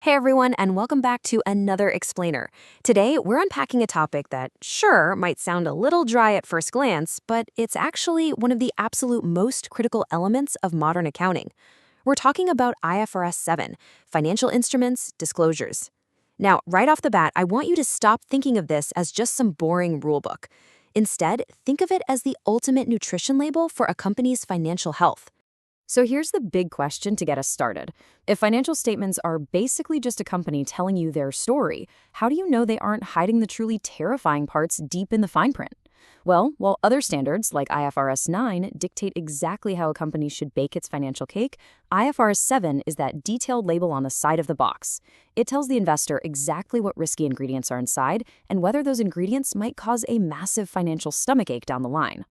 Hey everyone, and welcome back to another explainer. Today, we're unpacking a topic that, sure, might sound a little dry at first glance, but it's actually one of the absolute most critical elements of modern accounting. We're talking about IFRS 7, financial instruments, disclosures. Now, right off the bat, I want you to stop thinking of this as just some boring rulebook. Instead, think of it as the ultimate nutrition label for a company's financial health. So here's the big question to get us started. If financial statements are basically just a company telling you their story, how do you know they aren't hiding the truly terrifying parts deep in the fine print? Well, while other standards like IFRS 9 dictate exactly how a company should bake its financial cake, IFRS 7 is that detailed label on the side of the box. It tells the investor exactly what risky ingredients are inside and whether those ingredients might cause a massive financial stomachache down the line.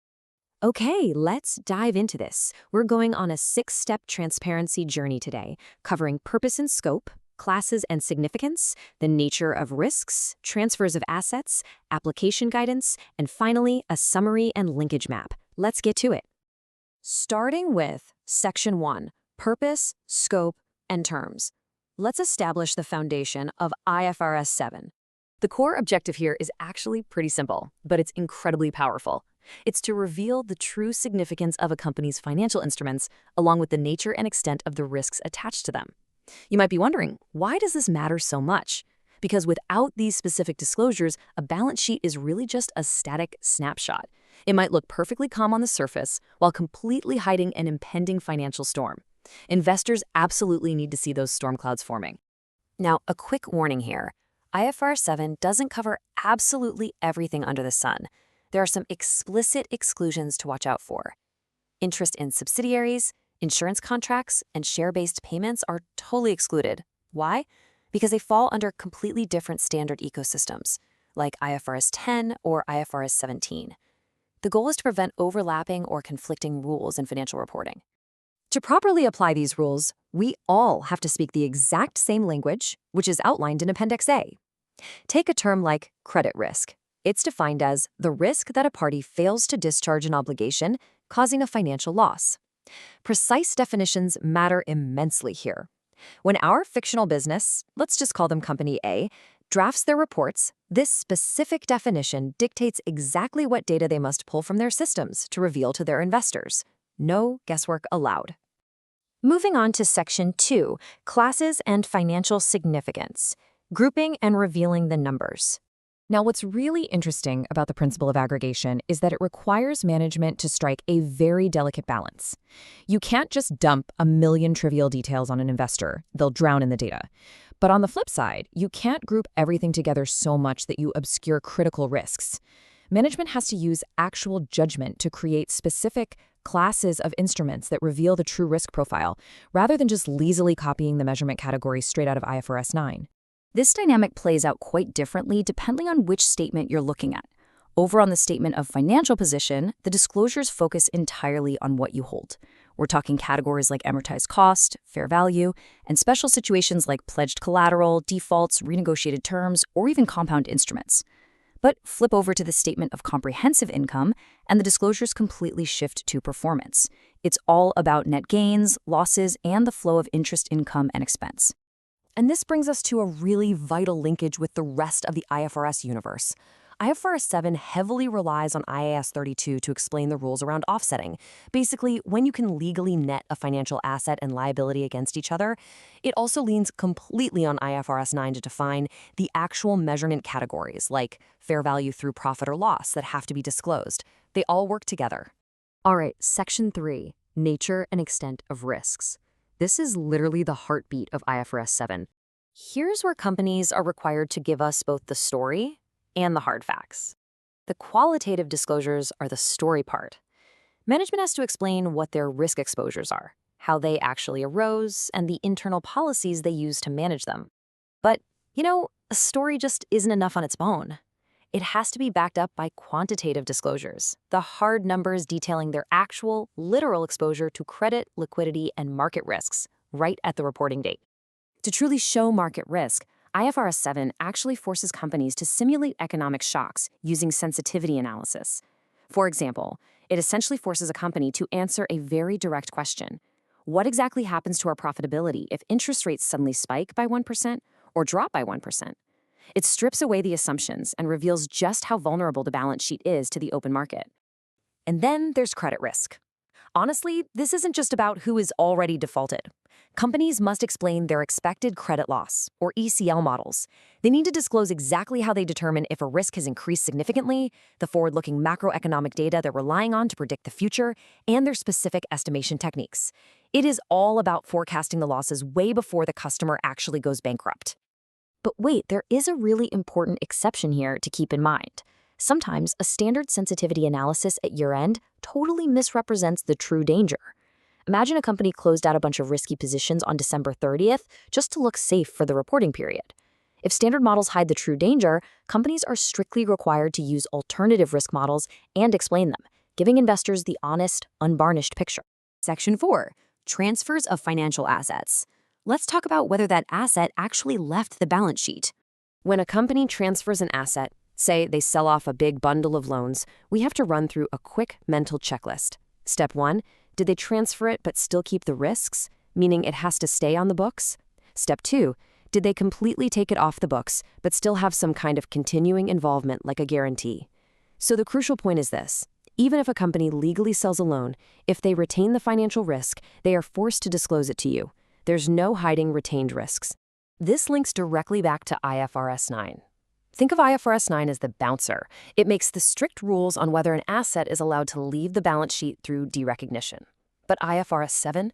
Okay, let's dive into this. We're going on a six-step transparency journey today, covering purpose and scope, classes and significance, the nature of risks, transfers of assets, application guidance, and finally, a summary and linkage map. Let's get to it. Starting with Section 1, Purpose, Scope, and Terms. Let's establish the foundation of IFRS 7. The core objective here is actually pretty simple, but it's incredibly powerful. It's to reveal the true significance of a company's financial instruments, along with the nature and extent of the risks attached to them. You might be wondering, why does this matter so much? Because without these specific disclosures, a balance sheet is really just a static snapshot. It might look perfectly calm on the surface, while completely hiding an impending financial storm. Investors absolutely need to see those storm clouds forming. Now, a quick warning here. IFRS 7 doesn't cover absolutely everything under the sun. There are some explicit exclusions to watch out for. Interest in subsidiaries, insurance contracts, and share-based payments are totally excluded. Why? Because they fall under completely different standard ecosystems, like IFRS 10 or IFRS 17. The goal is to prevent overlapping or conflicting rules in financial reporting. To properly apply these rules, we all have to speak the exact same language, which is outlined in Appendix A. Take a term like credit risk. It's defined as the risk that a party fails to discharge an obligation, causing a financial loss. Precise definitions matter immensely here. When our fictional business, let's just call them Company A, drafts their reports, this specific definition dictates exactly what data they must pull from their systems to reveal to their investors. No guesswork allowed. Moving on to Section 2, Classes and Financial Significance, Grouping and Revealing the Numbers. Now, what's really interesting about the principle of aggregation is that it requires management to strike a very delicate balance. You can't just dump a million trivial details on an investor. They'll drown in the data. But on the flip side, you can't group everything together so much that you obscure critical risks. Management has to use actual judgment to create specific classes of instruments that reveal the true risk profile, rather than just lazily copying the measurement categories straight out of IFRS 9. This dynamic plays out quite differently depending on which statement you're looking at. Over on the statement of financial position, the disclosures focus entirely on what you hold. We're talking categories like amortized cost, fair value, and special situations like pledged collateral, defaults, renegotiated terms, or even compound instruments. But flip over to the statement of comprehensive income, and the disclosures completely shift to performance. It's all about net gains, losses, and the flow of interest income and expense. And this brings us to a really vital linkage with the rest of the IFRS universe. IFRS 7 heavily relies on IAS 32 to explain the rules around offsetting. Basically, when you can legally net a financial asset and liability against each other, it also leans completely on IFRS 9 to define the actual measurement categories, like fair value through profit or loss, that have to be disclosed. They all work together. All right, Section 3, Nature and Extent of Risks. This is literally the heartbeat of IFRS 7. Here's where companies are required to give us both the story and the hard facts. The qualitative disclosures are the story part. Management has to explain what their risk exposures are, how they actually arose, and the internal policies they use to manage them. But, a story just isn't enough on its own. It has to be backed up by quantitative disclosures, the hard numbers detailing their actual, literal exposure to credit, liquidity, and market risks, right at the reporting date. To truly show market risk, IFRS 7 actually forces companies to simulate economic shocks using sensitivity analysis. For example, it essentially forces a company to answer a very direct question. What exactly happens to our profitability if interest rates suddenly spike by 1% or drop by 1%? It strips away the assumptions and reveals just how vulnerable the balance sheet is to the open market. And then there's credit risk. Honestly, this isn't just about who is already defaulted. Companies must explain their expected credit loss, or ECL models. They need to disclose exactly how they determine if a risk has increased significantly, the forward-looking macroeconomic data they're relying on to predict the future, and their specific estimation techniques. It is all about forecasting the losses way before the customer actually goes bankrupt. But wait, there is a really important exception here to keep in mind. Sometimes a standard sensitivity analysis at year-end totally misrepresents the true danger. Imagine a company closed out a bunch of risky positions on December 30th just to look safe for the reporting period. If standard models hide the true danger, companies are strictly required to use alternative risk models and explain them, giving investors the honest, unvarnished picture. Section 4. Transfers of financial assets. Let's talk about whether that asset actually left the balance sheet. When a company transfers an asset, say they sell off a big bundle of loans, we have to run through a quick mental checklist. Step 1, did they transfer it but still keep the risks, meaning it has to stay on the books? Step 2, did they completely take it off the books but still have some kind of continuing involvement like a guarantee? So the crucial point is this. Even if a company legally sells a loan, if they retain the financial risk, they are forced to disclose it to you. There's no hiding retained risks. This links directly back to IFRS 9. Think of IFRS 9 as the bouncer. It makes the strict rules on whether an asset is allowed to leave the balance sheet through derecognition. But IFRS 7?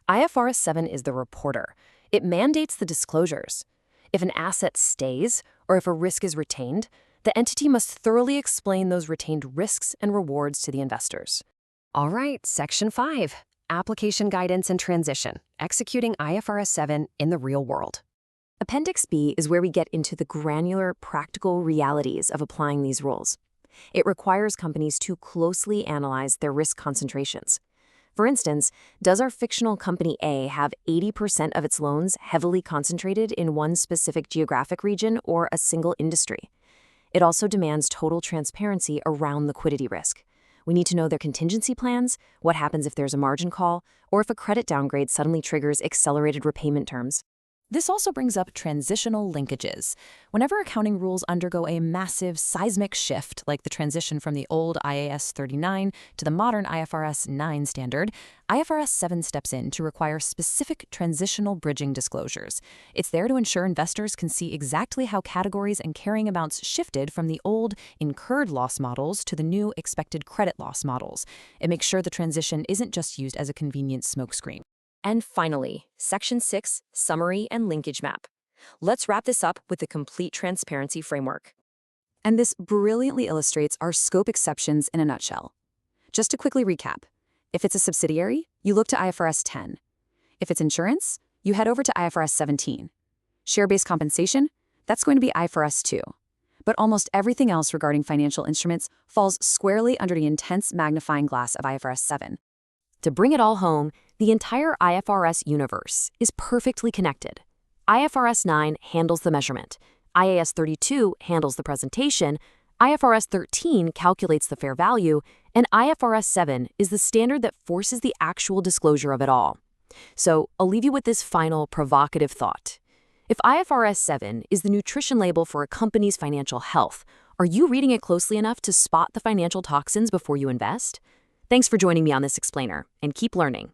IFRS 7 is the reporter. It mandates the disclosures. If an asset stays, or if a risk is retained, the entity must thoroughly explain those retained risks and rewards to the investors. All right, Section 5. Application Guidance and Transition, executing IFRS 7 in the real world. Appendix B is where we get into the granular, practical realities of applying these rules. It requires companies to closely analyze their risk concentrations. For instance, does our fictional company A have 80% of its loans heavily concentrated in one specific geographic region or a single industry? It also demands total transparency around liquidity risk. We need to know their contingency plans, what happens if there's a margin call, or if a credit downgrade suddenly triggers accelerated repayment terms. This also brings up transitional linkages. Whenever accounting rules undergo a massive seismic shift, like the transition from the old IAS 39 to the modern IFRS 9 standard, IFRS 7 steps in to require specific transitional bridging disclosures. It's there to ensure investors can see exactly how categories and carrying amounts shifted from the old incurred loss models to the new expected credit loss models. It makes sure the transition isn't just used as a convenient smokescreen. And finally, Section 6, Summary and Linkage Map. Let's wrap this up with the complete transparency framework. And this brilliantly illustrates our scope exceptions in a nutshell. Just to quickly recap, if it's a subsidiary, you look to IFRS 10. If it's insurance, you head over to IFRS 17. Share-based compensation, that's going to be IFRS 2. But almost everything else regarding financial instruments falls squarely under the intense magnifying glass of IFRS 7. To bring it all home, the entire IFRS universe is perfectly connected. IFRS 9 handles the measurement, IAS 32 handles the presentation, IFRS 13 calculates the fair value, and IFRS 7 is the standard that forces the actual disclosure of it all. So I'll leave you with this final provocative thought. If IFRS 7 is the nutrition label for a company's financial health, are you reading it closely enough to spot the financial toxins before you invest? Thanks for joining me on this explainer, and keep learning.